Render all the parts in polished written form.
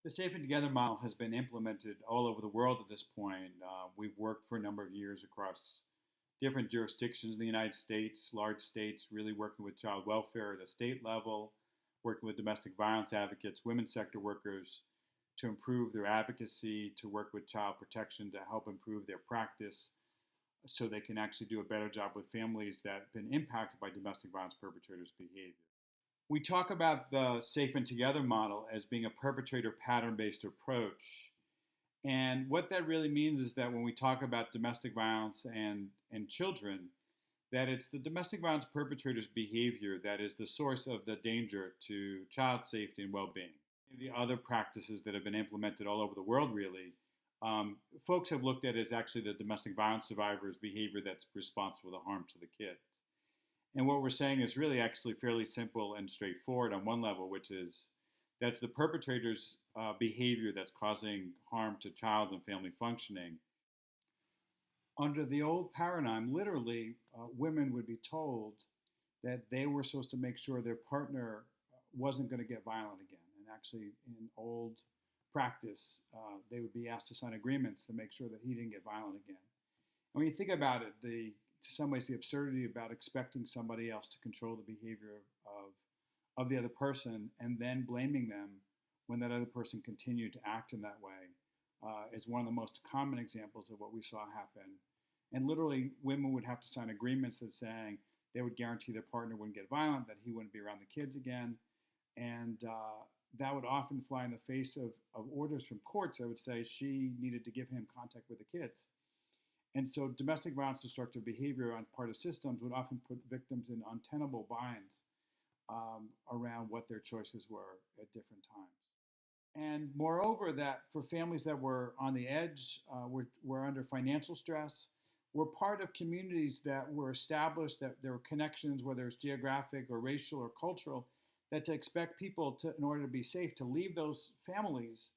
The Safe and Together model has been implemented all over the world at this point. We've worked for a number of years across different jurisdictions in the United States, large states, really working with child welfare at a state level, working with domestic violence advocates, women's sector workers to improve their advocacy, to work with child protection to help improve their practice so they can actually do a better job with families that have been impacted by domestic violence perpetrators' behavior. We talk about the Safe and Together model as being a perpetrator pattern based approach. And what that really means is that when we talk about domestic violence and children, that it's the domestic violence perpetrator's behavior that is the source of the danger to child safety and well being. The other practices that have been implemented all over the world, really, folks have looked at it as actually the domestic violence survivor's behavior that's responsible for the harm to the kids. And what we're saying is really actually fairly simple and straightforward on one level, which is that's the perpetrator's behavior that's causing harm to child and family functioning. Under the old paradigm, literally, women would be told that they were supposed to make sure their partner wasn't going to get violent again. And actually, in old practice, they would be asked to sign agreements to make sure that he didn't get violent again. And when you think about it, to some ways, the absurdity about expecting somebody else to control the behavior of the other person and then blaming them when that other person continued to act in that way is one of the most common examples of what we saw happen. And literally, women would have to sign agreements that saying they would guarantee their partner wouldn't get violent, that he wouldn't be around the kids again. And that would often fly in the face of orders from courts that would say she needed to give him contact with the kids. And so domestic violence destructive behavior on part of systems would often put victims in untenable binds around what their choices were at different times. And moreover, that for families that were on the edge, were under financial stress, were part of communities that were established, that there were connections, whether it's geographic or racial or cultural, that to expect people to, in order to be safe, to leave those families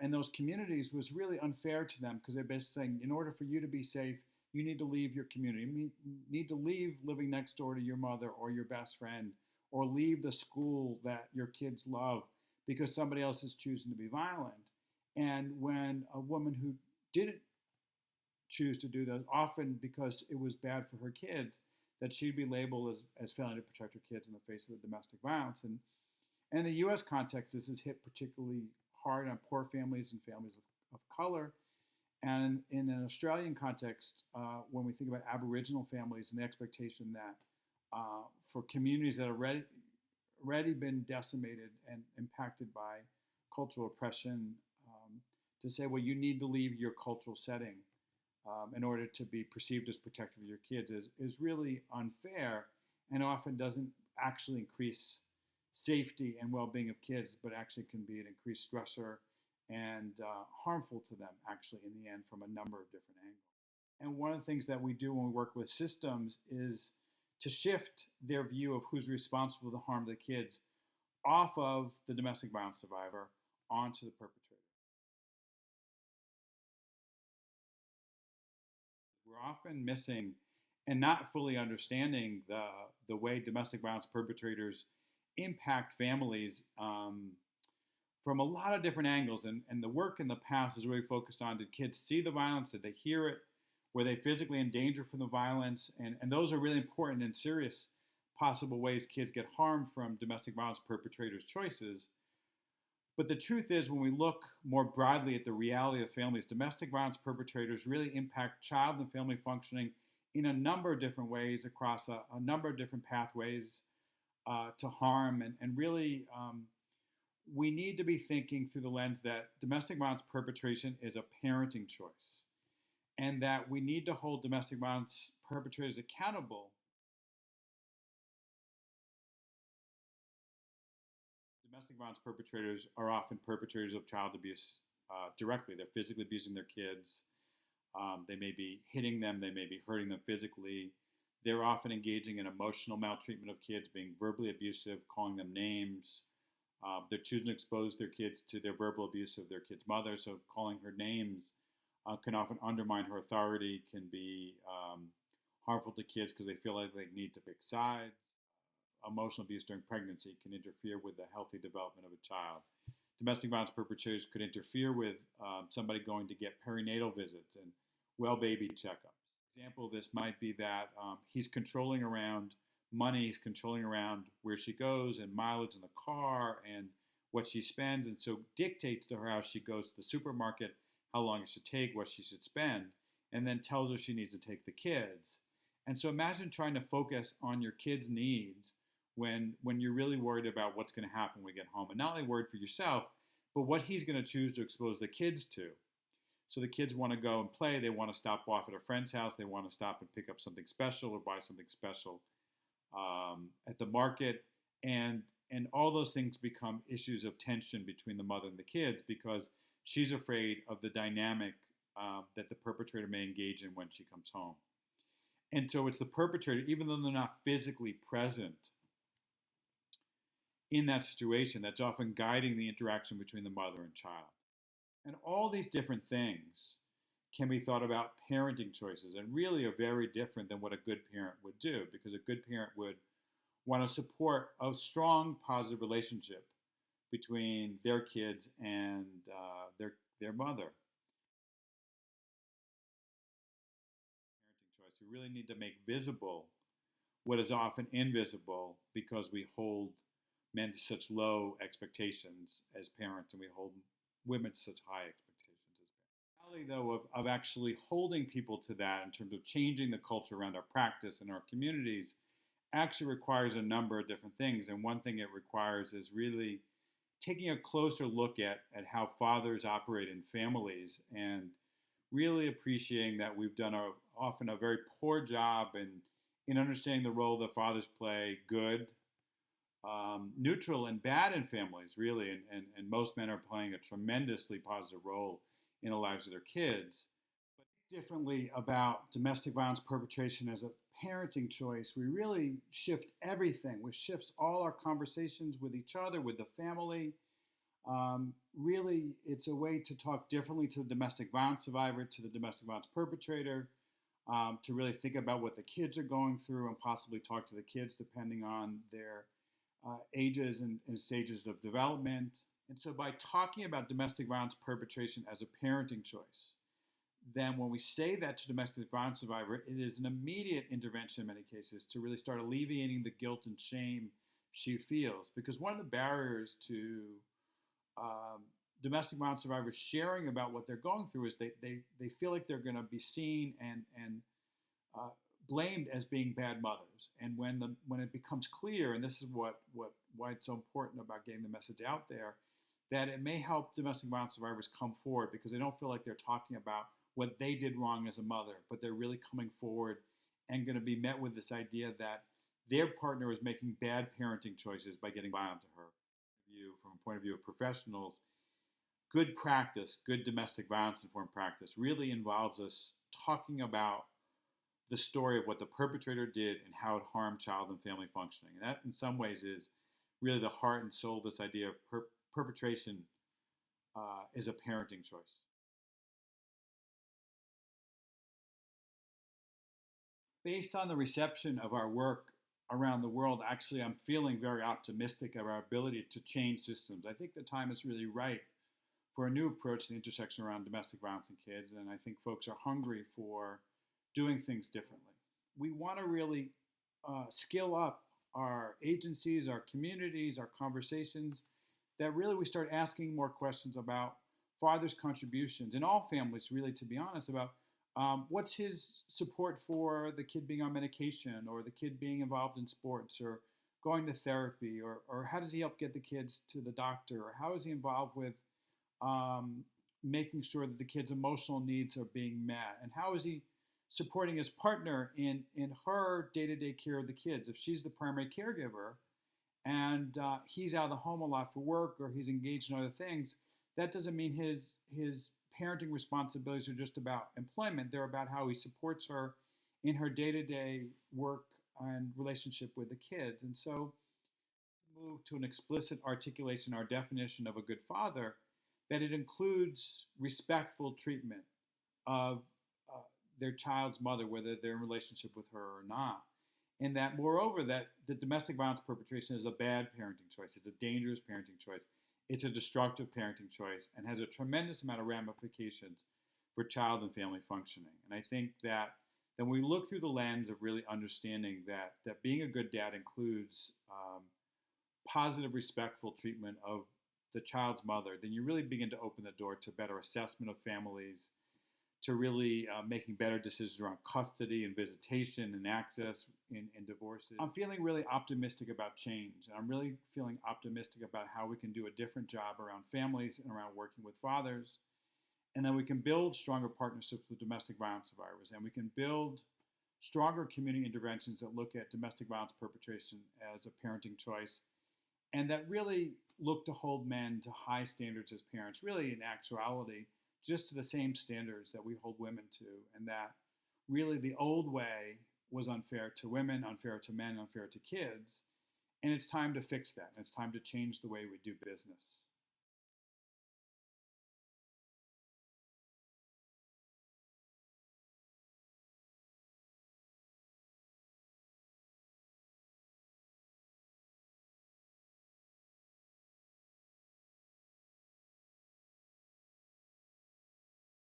and those communities was really unfair to them because they're basically saying, in order for you to be safe, you need to leave your community. You need to leave living next door to your mother or your best friend, or leave the school that your kids love because somebody else is choosing to be violent. And when a woman who didn't choose to do that, often because it was bad for her kids, that she'd be labeled as failing to protect her kids in the face of the domestic violence. And in the US context, this is hit particularly hard on poor families and families of color. And in an Australian context, when we think about Aboriginal families and the expectation that for communities that have already been decimated and impacted by cultural oppression, to say, well, you need to leave your cultural setting in order to be perceived as protective of your kids is really unfair and often doesn't actually increase safety and well-being of kids, but actually can be an increased stressor and harmful to them actually in the end from a number of different angles. And one of the things that we do when we work with systems is to shift their view of who's responsible for the harm to the kids off of the domestic violence survivor onto the perpetrator. We're often missing and not fully understanding the way domestic violence perpetrators impact families from a lot of different angles. And the work in the past is really focused on, did kids see the violence? Did they hear it? Were they physically in danger from the violence? And those are really important and serious possible ways kids get harmed from domestic violence perpetrators' choices. But the truth is, when we look more broadly at the reality of families, domestic violence perpetrators really impact child and family functioning in a number of different ways across a number of different pathways to harm. And really, we need to be thinking through the lens that domestic violence perpetration is a parenting choice, and that we need to hold domestic violence perpetrators accountable. Domestic violence perpetrators are often perpetrators of child abuse directly. They're physically abusing their kids. They may be hitting them. They may be hurting them physically. They're often engaging in emotional maltreatment of kids, being verbally abusive, calling them names. They're choosing to expose their kids to their verbal abuse of their kid's mother, so calling her names can often undermine her authority, can be harmful to kids because they feel like they need to pick sides. Emotional abuse during pregnancy can interfere with the healthy development of a child. domestic violence perpetrators could interfere with somebody going to get perinatal visits and well baby checkups. Example of this might be that he's controlling around money, he's controlling around where she goes and mileage in the car and what she spends, and so dictates to her how she goes to the supermarket, how long it should take, what she should spend, and then tells her she needs to take the kids. And so imagine trying to focus on your kids' needs when you're really worried about what's going to happen when we get home, and not only worried for yourself, but what he's going to choose to expose the kids to. So the kids want to go and play, they want to stop off at a friend's house, they want to stop and pick up something special or buy something special at the market, and all those things become issues of tension between the mother and the kids because she's afraid of the dynamic that the perpetrator may engage in when she comes home. And so it's the perpetrator, even though they're not physically present in that situation, that's often guiding the interaction between the mother and child. And all these different things can be thought about parenting choices and really are very different than what a good parent would do, because a good parent would want to support a strong positive relationship between their kids and their mother. Parenting choice. We really need to make visible what is often invisible because we hold men to such low expectations as parents and we hold women to such high expectations as parents. The reality, though, of actually holding people to that in terms of changing the culture around our practice and our communities actually requires a number of different things. And one thing it requires is really taking a closer look at how fathers operate in families and really appreciating that we've done often a very poor job in understanding the role that fathers play, good, neutral, and bad in families, really. And most men are playing a tremendously positive role in the lives of their kids. But differently about domestic violence perpetration as a parenting choice, we really shift everything. We shift all our conversations with each other, with the family. Really, it's a way to talk differently to the domestic violence survivor, to the domestic violence perpetrator, to really think about what the kids are going through and possibly talk to the kids depending on their ages and stages of development. And so by talking about domestic violence perpetration as a parenting choice, then when we say that to domestic violence survivor, it is an immediate intervention in many cases to really start alleviating the guilt and shame she feels. Because one of the barriers to domestic violence survivors sharing about what they're going through is they feel like they're going to be seen and blamed as being bad mothers. And when it becomes clear, and this is why it's so important about getting the message out there, that it may help domestic violence survivors come forward because they don't feel like they're talking about what they did wrong as a mother, but they're really coming forward and going to be met with this idea that their partner is making bad parenting choices by getting violent to her. From a point of view of professionals, good practice, good domestic violence informed practice really involves us talking about the story of what the perpetrator did and how it harmed child and family functioning. And that in some ways is really the heart and soul of this idea of perpetration is a parenting choice. Based on the reception of our work around the world, actually, I'm feeling very optimistic of our ability to change systems. I think the time is really right for a new approach to the intersection around domestic violence in kids, and I think folks are hungry for doing things differently. We want to really skill up our agencies, our communities, our conversations, that really we start asking more questions about father's contributions in all families, really, to be honest, about what's his support for the kid being on medication or the kid being involved in sports or going to therapy, or how does he help get the kids to the doctor, or how is he involved with making sure that the kids' emotional needs are being met, and how is he supporting his partner in her day-to-day care of the kids. If she's the primary caregiver and he's out of the home a lot for work or he's engaged in other things, that doesn't mean his parenting responsibilities are just about employment. They're about how he supports her in her day-to-day work and relationship with the kids. And so move to an explicit articulation, our definition of a good father, that it includes respectful treatment of their child's mother, whether they're in relationship with her or not. And that, moreover, that the domestic violence perpetration is a bad parenting choice. It's a dangerous parenting choice. It's a destructive parenting choice and has a tremendous amount of ramifications for child and family functioning. And I think that then we look through the lens of really understanding that being a good dad includes positive, respectful treatment of the child's mother, then you really begin to open the door to better assessment of families, to really making better decisions around custody and visitation and access in divorces. I'm feeling really optimistic about change. And I'm really feeling optimistic about how we can do a different job around families and around working with fathers. And then we can build stronger partnerships with domestic violence survivors. And we can build stronger community interventions that look at domestic violence perpetration as a parenting choice and that really look to hold men to high standards as parents, really in actuality, just to the same standards that we hold women to, and that really the old way was unfair to women, unfair to men, unfair to kids, and it's time to fix that, and it's time to change the way we do business.